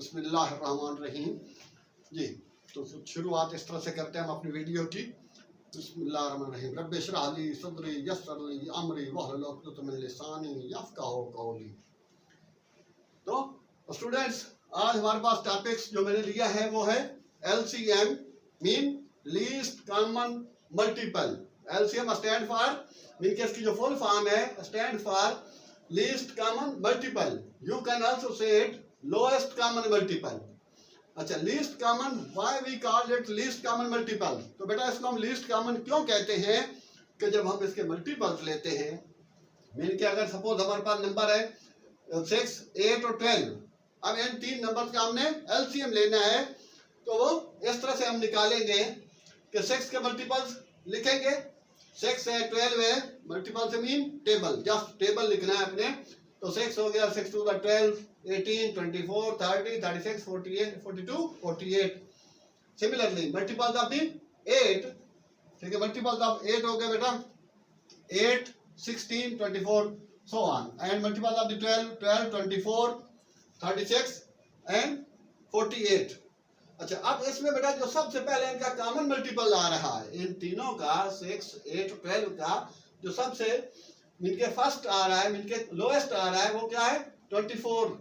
बिस्मिल्लाहिर्रहमानिर्रहीम जी। तो शुरुआत इस तरह से करते हैं हम अपनी वीडियो की। बिस्मिल्लाहिर्रहमानिर्रहीम रब्बि इश्रह ली सदरी यस्सिर ली अमरी वहलुल उक़दतम मिन लिसानी यफ़क़हू क़ौली। तो स्टूडेंट्स, आज हमारे पास टॉपिक्स जो मैंने लिया है वो है LCM mean least common multiple. LCM stand for mean के इसकी जो फुल फॉर्म है stand for least common multiple. You can also say it lowest common multiple. अच्छा, least common, why we call it least common multiple? तो बेटा इसको हम least common क्यों कहते हैं कि जब हम इसके मल्टीपल्स लेते हैं, मीन के अगर सपोज हमारे पास नंबर है 6, 8 और 12, अब इन तीन नंबर का हमने LCM लेना है, तो वो इस तरह से हम निकालेंगे कि 6 के मल्टीपल्स लिखेंगे, 6 है 12 है, मल्टीपल से मीन टेबल, जस्ट टेबल लिखना है अपने। तो 6 हो गया, 6 2 12, 18, 24, 30, 36, 48, 42, 48। सिमिलरली मल्टीपल्स ऑफ द 8, ठीक है, मल्टीपल्स ऑफ 8 हो गए बेटा 8, 16, 24 so on, and multiples of the 12, 12, 24, 36 and 48। अच्छा, अब इसमें बेटा जो सबसे पहले इनका कॉमन मल्टीपल आ रहा है, इन तीनों का 6, 8, 12 का जो सबसे मिनके फर्स्ट आ रहा है, मिनके लोएस्ट आ रहा है, वो क्या है 24।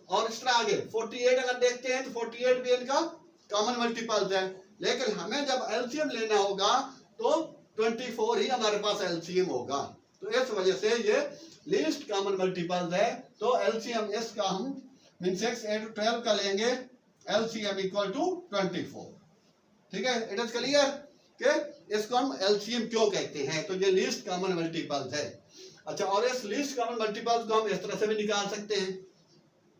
और इस तरह आगे 48 अगर देखते हैं तो 48 भी इनका कॉमन मल्टीपल्स है, लेकिन हमें जब LCM लेना होगा तो 24 ही हमारे पास LCM होगा। तो इस वजह से ये लीस्ट कॉमन मल्टीपल्स है। तो LCM इसका हम मीन 6, 8, 12 का लेंगे, LCM इक्वल टू 24। ठीक है, इट इज क्लियर कि इसको हम LCM क्यों कहते हैं। तो ये लीस्ट कॉमन मल्टीपल्स है। अच्छा, और इस लीस्ट कॉमन मल्टीपल्स को हम इस तरह से भी निकाल सकते हैं।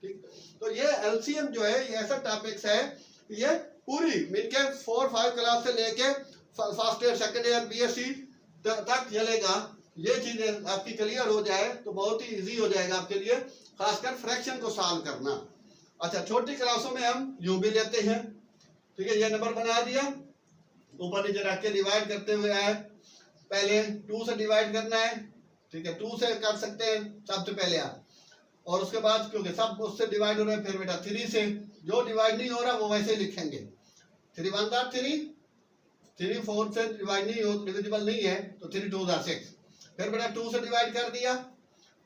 ठीक, तो ये LCM जो है ये ऐसा टॉपिक्स है, ये पूरी मिलके 4-5 क्लास से लेके first year, second year, BSc तक चलेगा। ये चीजें आपकी क्लियर हो जाए तो बहुत ही इजी हो जाएगा आपके लिए, खासकर फ्रैक्शन को सॉल्व करना। अच्छा, छोटी क्लासों में हम यूं भी लेते हैं, ठीक है, ये नंबर बना दिया, ऊपर नीचे रख के डिवाइड करते हुए आए, पहले 2 से डिवाइड करना है, ठीक है, 2 से कर सकते हैं सबसे पहले आप, और उसके बाद क्योंकि सब उससे डिवाइड हो रहे हैं, फिर बेटा 3 से, जो डिवाइड नहीं हो रहा वो वैसे ही लिखेंगे, 3 1 3, 3 4 से डिवाइड नहीं हो, डिविजिबल नहीं है, तो 3 2 6। फिर बेटा 2 से डिवाइड कर दिया,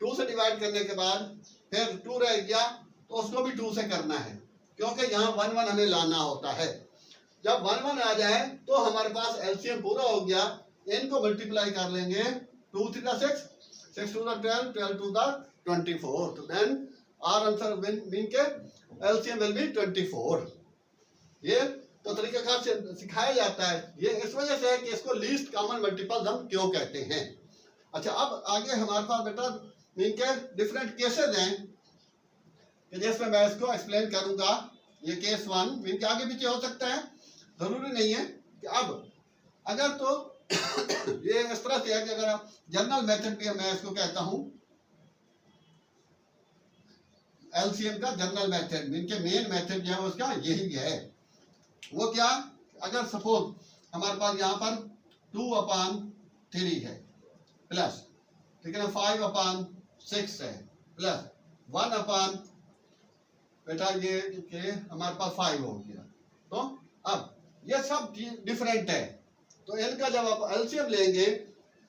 2 से डिवाइड करने के बाद फिर 2 रह गया, तो उसको भी 2 से करना है, क्योंकि यहाँ 1 1 हमें लाना होता है। जब 1 1 आ जाए तो हमारे पास LCM पूरा हो गया, इनको मल्टीप्लाई कर लेंगे, 2 3 6, 6 2 12, 12 2 24। तो देन आवर आंसर मीन के LCM विल बी 24। ये तो तरीकाकार से सिखाया जाता है, ये इस वजह से है कि इसको लीस्ट कॉमन मल्टीपल हम क्यों कहते हैं। अच्छा, अब आगे हमारे पास बेटा मीन के डिफरेंट केसेस हैं कि जिसमें मैं इसको एक्सप्लेन करूंगा। ये केस 1 मीन के आगे पीछे हो सकता है, जरूरी नहीं है कि अब अगर तो ये इस तरह से है कि अगर आप जनरल मेथड भी मैं इसको कहता हूं LCM का जनरल मेथड, मीन के मेन मेथड जो है उसका यही है। वो क्या, अगर सपोज हमारे पास यहाँ पर 2/3 है प्लस, ठीक है ना, 5/6 है प्लस 1 बेटा ये के हमारे पास 5 हो गया। तो अब ये सब डिफरेंट है, तो इनका जब आप LCM लेंगे,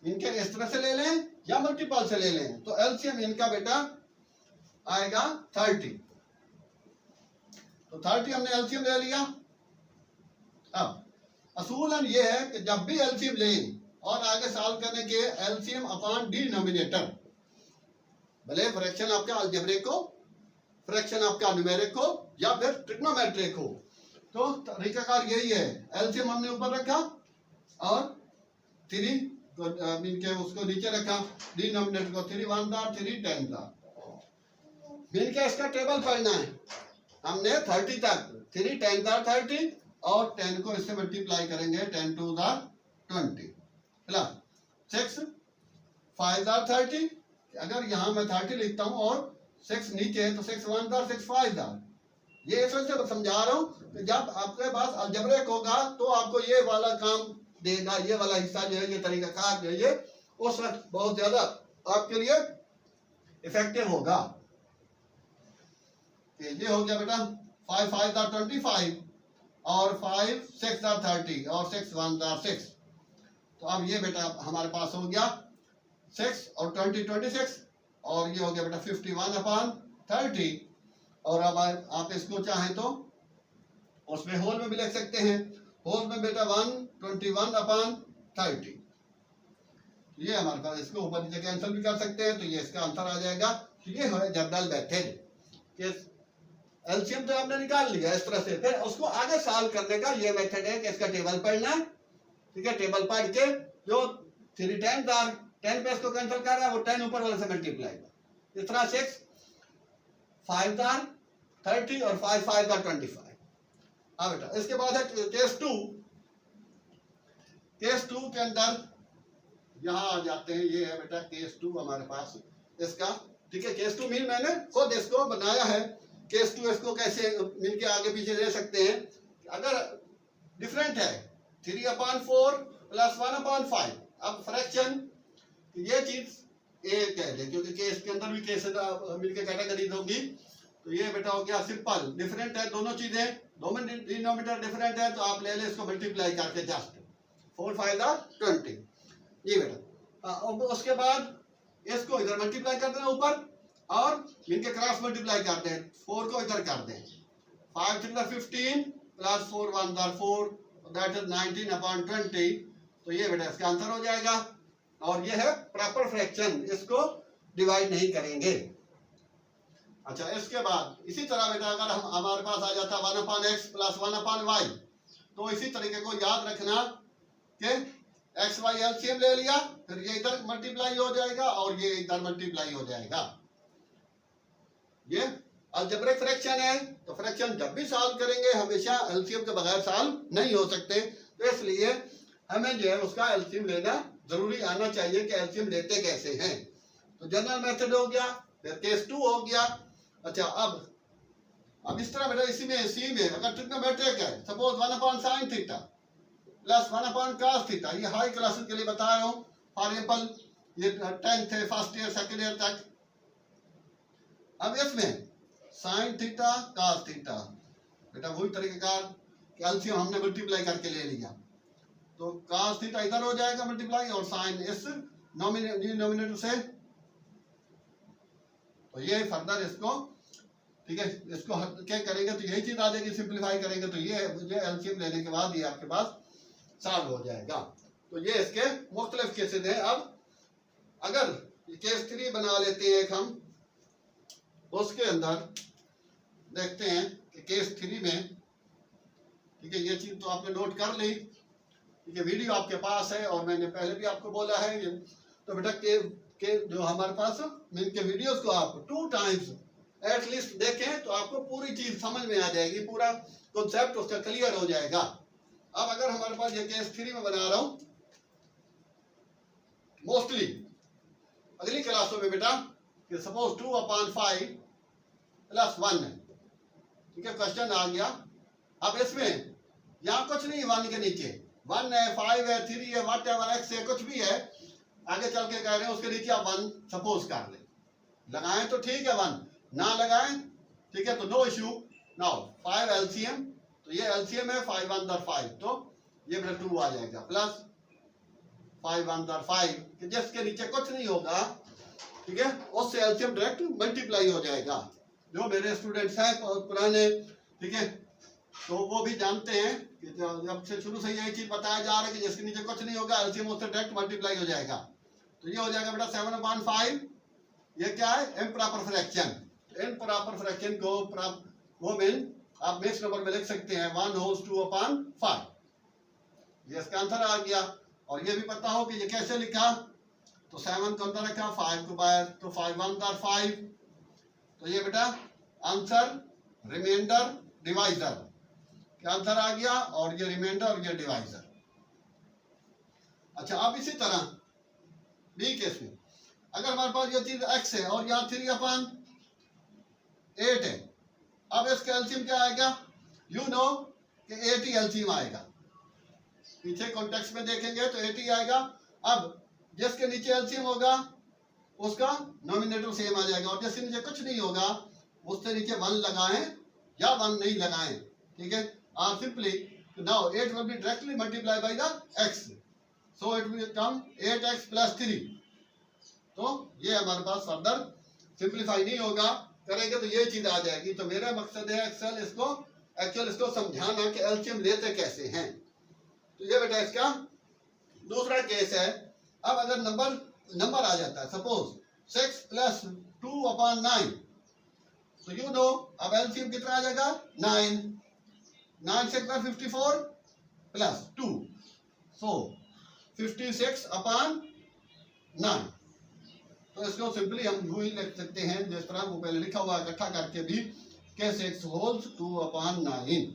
इनके इस तरह से ले लें या मल्टीपल से ले लें, तो LCM इनका बेटा आएगा 30। तो 30 हमने LCM ले लिया। अब असूलन ये है कि जब भी LCM लें और आगे सॉल्व करने के LCM अपॉन डिनोमिनेटर, भले फ्रैक्शन आपका अलजेब्रिक हो, फ्रैक्शन आपका न्यूमेरिक हो या फिर ट्रिग्नोमेट्रिक हो, तो तरीकाकार यही है। LCM हमने ऊपर रखा और 3 मीन के उसको नीचे रखा, डिनोमिनेटर को 3 1 3 10 था। मीन के इसका टेबल पढ़ना है हमने 30 तक, 3 10 30 और 10 को इससे मल्टीप्लाई करेंगे, 10 2 20 प्लस 6 5 30। अगर यहाँ मैं 30 लिखता हूँ और 6 नीचे है तो 6 1 6 5। ये इस वजह से समझा रहा हूँ कि जब आपके पास अलजेब्रिक होगा तो आपको ये वाला काम देगा, ये वाला हिस्सा जो है, ये तरीकाकार जो है, ये उस वक्त बहुत ज्यादा आपके लिए इफेक्टिव होगा। ये हो गया बेटा 5 5 are 25 और 5 6 are 30 और 6 1 are 6। तो अब ये बेटा हमारे पास हो गया 6 और 20 26 और ये हो गया बेटा 51 अपॉन 30। और अब आप इसको चाहें तो उसमें होल में भी लिख सकते हैं। होल में बेटा 121 अपॉन 30। ये हमारे पास इसको ऊपर नीचे कैंसिल भी कर सकते हैं, तो ये इसका आंसर आ जाएगा। तो ये है जनरल मेथड कि एलसीएम तो आपने निकाल लिया इस तरह से, फिर उसको आगे सॉल्व करने का ये मेथड है कि इसका टेबल पढ़ना, ठीक है। टेबल पढ़ के जो 3 10 था 10 पे इसको कैंसिल कर रहा है, वो 10 ऊपर वाले से मल्टीप्लाई कर, इस तरह 6 5 था 30 और 5 5 था 25। हाँ बेटा, इसके बाद है केस 2। केस 2 के अंदर यहाँ आ जाते हैं। ये है बेटा केस 2 हमारे पास इसका, ठीक है। केस 2 मीन मैंने खुद इसको बनाया है। केस 2 इसको कैसे मीन के आगे पीछे ले सकते हैं। अगर डिफरेंट है 3/4 प्लस 1/5, अब फ्रैक्शन ये चीज ए कह दे, क्योंकि केस के अंदर भी केस मिलकर कैटेगरी होगी। तो ये बेटा हो गया सिंपल, डिफरेंट है दोनों चीजें, डिनोमिनेटर डिफरेंट है, तो आप ले ले इसको मल्टीप्लाई करके जस्ट 4 5 20। ये बेटा और उसके बाद इसको इधर मल्टीप्लाई कर देना ऊपर और इनके क्रॉस मल्टीप्लाई कर दें, 4 को इधर कर दें। 5 3 15 प्लस 4 1 4, दैट इज 19/20। तो ये बेटा इसका आंसर हो जाएगा। और ये है प्रॉपर फ्रैक्शन, इसको डिवाइड नहीं करेंगे। अच्छा, इसके बाद इसी तरह बेटा अगर हमारे पास आ जाता 1/x प्लस 1/y, तो इसी तरीके को याद रखना कि एक्स वाई एलसीएम ले लिया, फिर ये इधर मल्टीप्लाई हो जाएगा और ये इधर मल्टीप्लाई हो जाएगा। ये अलजेब्रिक फ्रैक्शन है, तो फ्रैक्शन जब भी सॉल्व करेंगे हमेशा एलसीएम के बगैर सॉल्व नहीं हो सकते। तो इसलिए हमें जो है उसका एलसीएम लेना जरूरी आना चाहिए कि एलसीएम लेते कैसे हैं। तो जनरल मेथड हो गया, फिर केस 2 हो गया। अच्छा, अब इस तरह बेटा इसी में सी में अगर ट्रिग्नोमेट्रिक है, suppose 1/sin theta plus 1/cos theta, ये हाई क्लासेस के लिए बता रहा हूँ। फॉर एग्जाम्पल ये 10th है, फर्स्ट ईयर सेकंड ईयर तक। अब इसमें sin थीटा cos थीटा, बेटा वही तरीकेकार कैल्शियम हमने मल्टीप्लाई करके ले लिया, तो cos थीटा इधर हो जाएगा मल्टीप्लाई और sin इस डिनोमिनेटर से। तो ये फर्दर इसको, ठीक है, इसको क्या करेंगे तो यही चीज आ जाएगी, सिंप्लीफाई करेंगे तो ये एलसीएम लेने के बाद ये आपके पास सॉल्व हो जाएगा। तो ये इसके मुख्तलिफ केसेस हैं। अब अगर केस 3 बना लेते हैं हम, उसके अंदर देखते हैं कि केस 3 में, ठीक है, ये चीज तो आपने नोट कर ली, ठीक है, वीडियो आपके पास है और मैंने पहले भी आपको बोला है। तो बेटा के जो हमारे पास इनके वीडियोस को आप 2 टाइम्स एटलीस्ट देखें तो आपको पूरी चीज समझ में आ जाएगी, पूरा कॉन्सेप्ट उसका क्लियर हो जाएगा। अब अगर हमारे पास ये केस 3 में बना रहा हूं, मोस्टली अगली क्लासों में बेटा कि सपोज 2/5 प्लस 1 है, ठीक है, क्वेश्चन आ गया। अब इसमें यहाँ कुछ नहीं, 1 के नीचे 1 है, 5 है, 3 है, वट एवर x है, कुछ भी है, आगे चल के कह रहे हैं उसके नीचे आप 1 सपोज कर ले, लगाएं तो ठीक है, 1 ना लगाएं ठीक है तो नो इश्यू। नाउ 5 एलसीएम, तो ये एलसीएम है 5 1 5, तो ये मेरा 2 आ जाएगा प्लस 5 1 5, कि जिसके नीचे कुछ नहीं होगा, ठीक है, उससे एलसीएम डायरेक्ट मल्टीप्लाई हो जाएगा। जो मेरे स्टूडेंट्स हैं पुराने, ठीक है, तो वो भी जानते हैं कि जब से शुरू से यही चीज बताया जा रहा है कि जिसके नीचे कुछ नहीं होगा एलसीएम उससे डायरेक्ट मल्टीप्लाई हो जाएगा। तो ये हो जाएगा बेटा 7/5। ये क्या है? Improper fraction. इम्प्रॉपर फ्रैक्शन को वो मीन आप मिक्स नंबर में लिख सकते हैं 1/2/5। ये इसका आंसर आ गया। और ये भी पता हो कि ये कैसे लिखा, तो 7 को अंदर रखा, 5 को बाहर, तो 5 1 5। तो ये बेटा आंसर रिमाइंडर डिवाइजर क्या आंसर आ गया, और ये रिमाइंडर और ये डिवाइजर। अच्छा, अब इसी तरह बी केस में अगर हमारे पास ये चीज x है और यहाँ 3/8 है, अब इसका एलसीएम क्या आएगा? यू नो कि 8 ही एलसीएम आएगा। पीछे कॉन्टेक्स्ट में देखेंगे तो 8 ही आएगा। अब जिसके नीचे एलसीएम होगा उसका नॉमिनेटर सेम आ जाएगा, और जिसके नीचे कुछ नहीं होगा उससे नीचे 1 लगाएं या 1 नहीं लगाएं, ठीक है। और simply now 8 will be directly multiply by the x, so it will come 8x + 3। तो ये हमारे पास फर्दर सिंपलीफाई नहीं होगा, करेंगे तो ये चीज आ जाएगी। तो मेरा मकसद है इसको समझाना कि एलसीएम लेते कैसे हैं। तो ये बेटा इसका दूसरा केस है। अब अगर नंबर आ जाता है, सपोज 6 + 2/9, तो यू नो अब एलसीएम कितना आ जाएगा 9, 9 से 54 + 2, सो 56/9। तो इसको सिंपली हम यूं ही लिख सकते हैं जिस तरह वो पहले लिखा हुआ इकट्ठा करके भी के 6 होल 2/9,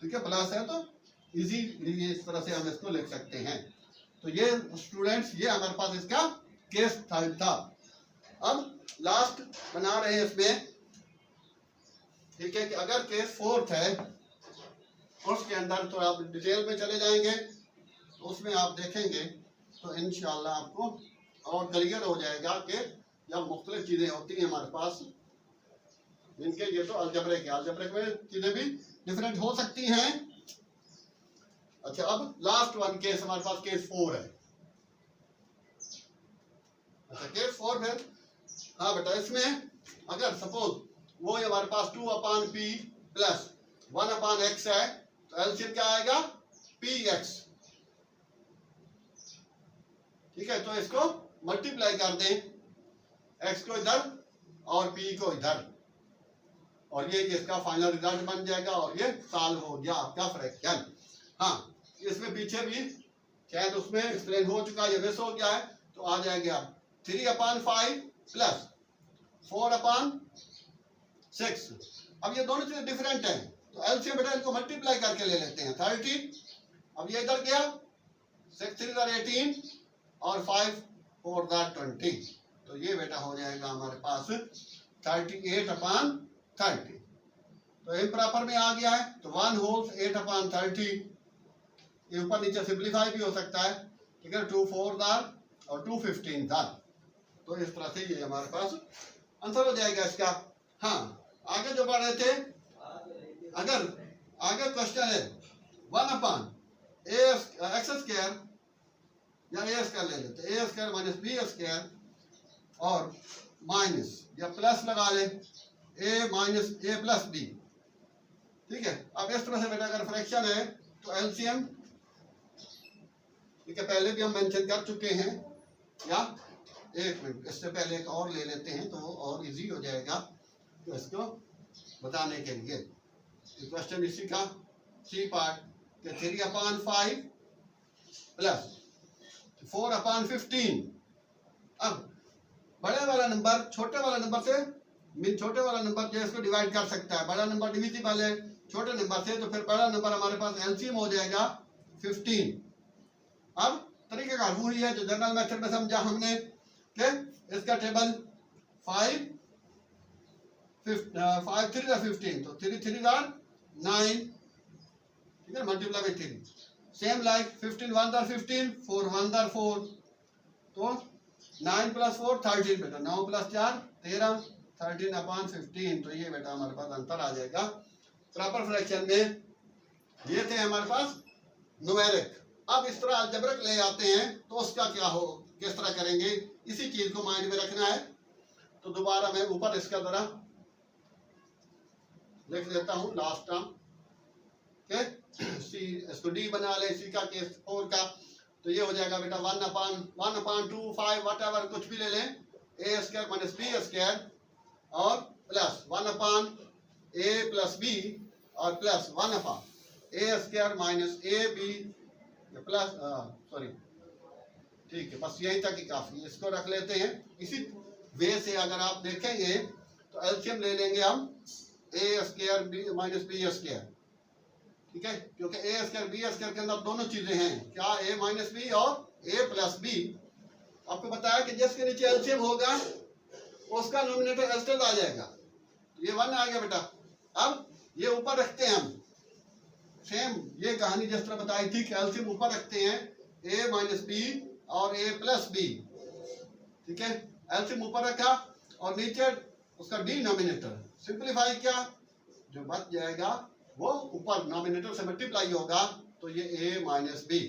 ठीक है। प्लस है तो इजीली इस तरह से हम इसको लिख सकते हैं। तो ये स्टूडेंट्स ये हमारे पास इसका केस था। अब लास्ट बना रहे हैं इसमें, ठीक है, कि अगर केस 4 है उसके अंदर तो आप डिटेल में चले जाएंगे, तो उसमें आप देखेंगे तो इंशाल्लाह आपको और क्लियर हो जाएगा कि जब मुख्तलिफ चीजें होती हैं हमारे पास, जिनके ये तो अलजबरिक में चीजें भी डिफरेंट हो सकती हैं। अच्छा, अब लास्ट वन केस हमारे पास केस 4 है। अच्छा, केस 4 है। हाँ बेटा, इसमें अगर सपोज वो हमारे पास 2/p + 1/x है, तो एलसीएम क्या आएगा px, ठीक है। तो इसको मल्टीप्लाई कर दें, x को इधर और p को इधर, और ये इसका फाइनल रिजल्ट बन जाएगा और ये सॉल्व हो गया आपका फ्रैक्शन। हाँ, इसमें पीछे भी शायद उसमें एक्सप्लेन हो चुका, ये मिस हो गया है, तो आ जाएगा 3/5 + 4/6। अब ये दोनों चीजें डिफरेंट हैं, तो एलसीएम बेटा इनको मल्टीप्लाई करके ले लेते हैं 30। अब ये इधर गया 6 3 18 और 5 4 20, तो ये बेटा हो जाएगा हमारे पास 38/30। तो इम्प्रॉपर में आ गया है, तो 1 होल 8/30, ये ऊपर नीचे सिंप्लीफाई भी हो सकता है, ठीक है। 2 4 और 2 15। तो इस तरह से ये हमारे पास आंसर हो जाएगा इसका। हाँ, आगे जो बढ़ रहे थे, अगर आगे क्वेश्चन है 1/x² या a² ले लेते, a² - b² और माइनस या प्लस लगा ले a - a + b, ठीक है। अब इस तरह से बेटा अगर फ्रैक्शन है तो एलसीएम, ठीक है, पहले भी हम मेंशन कर चुके हैं, या एक मिनट इससे पहले एक और ले लेते हैं तो और इजी हो जाएगा तो इसको बताने के लिए। क्वेश्चन इसी का सी पार्ट के 3/5 + 4/15। अब बड़े वाला नंबर छोटे वाला नंबर से, छोटे वाला नंबर जो इसको डिवाइड कर सकता है, बड़ा नंबर डिविजिबल है छोटे नंबर से, तो फिर बड़ा नंबर हमारे पास एलसीएम हो जाएगा 15। अब तरीकेकार वही है जो जनरल मेथड में समझा हमने कि इसका टेबल 5 3 15, तो 3 3 9, ठीक है, मल्टीप्लाई बाय 3। सेम लाइक 15 1 15, 4 1 4, तो 9 + 4 13 बेटा, 9 + 4 13, 13/15। तो ये बेटा हमारे पास अंतर आ जाएगा प्रॉपर फ्रैक्शन में। ये थे हमारे पास न्यूमेरिक। अब इस तरह अलजेब्रिक ले आते हैं तो उसका क्या हो, किस तरह करेंगे, इसी चीज को माइंड में रखना है। तो दोबारा मैं ऊपर इसका जरा लिख देता हूं लास्ट टर्म के, सी इसको डी बना ले, सी का केस 4 का, तो ये हो जाएगा बेटा 1/2 5 वट कुछ भी ले लें, a² - b² और प्लस 1/a + b और plus 1/a² - ab plus, sorry, ठीक है, बस यहीं तक ही काफी है, इसको रख लेते हैं। इसी वे से अगर आप देखेंगे तो एलसीएम ले लेंगे हम a² - b², ठीक है, क्योंकि a² b² के अंदर दोनों चीजें हैं, क्या a - b और a + b। आपको बताया कि जिसके नीचे एलसीएम होगा उसका नोमिनेटर एस्टेड आ जाएगा, तो ये 1 आ गया बेटा। अब ये ऊपर रखते हैं हम, सेम ये कहानी जिस तरह बताई थी कि एलसीएम ऊपर रखते हैं a - b और a + b, ठीक है, एलसीएम ऊपर रखा और नीचे उसका डिनोमिनेटर। सिंपलीफाई किया जो बच जाएगा वो ऊपर नॉमिनेटर से मल्टीप्लाई होगा, तो ये a माइनस बी।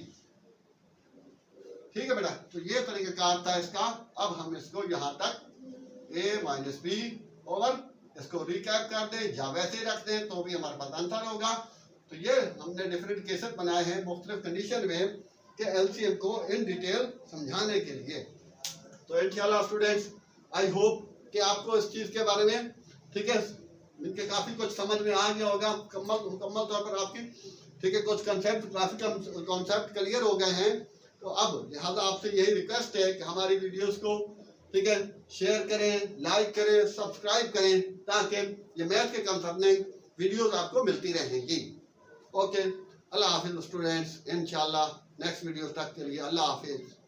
ठीक है बेटा, तो ये तरीकाकार था इसका। अब हम इसको यहाँ तक a माइनस बी ओवर, इसको रिकैप कर दें या वैसे रख दें तो भी हमारे पास आंसर होगा। तो ये हमने डिफरेंट केसेस बनाए हैं मुख्तलिफ कंडीशन में कि एलसीएम को इन डिटेल समझाने के लिए। तो इंशाल्लाह स्टूडेंट्स, आई होप कि आपको इस चीज़ के बारे में, ठीक है, इनके काफ़ी कुछ समझ में आ गया होगा मुकम्मल तौर पर आपकी। ठीक है, कुछ कंसेप्ट, ग्राफिकल कॉन्सेप्ट क्लियर हो गए हैं। तो अब लिहाजा आपसे यही रिक्वेस्ट है कि हमारी वीडियोस को, ठीक है, शेयर करें, लाइक करें, सब्सक्राइब करें, ताकि ये मैथ के कंसर्निंग वीडियोस आपको मिलती रहेंगी। ओके, अल्लाह हाफिज़ स्टूडेंट्स, इंशाल्लाह नेक्स्ट वीडियो तक के लिए अल्लाह हाफिज़।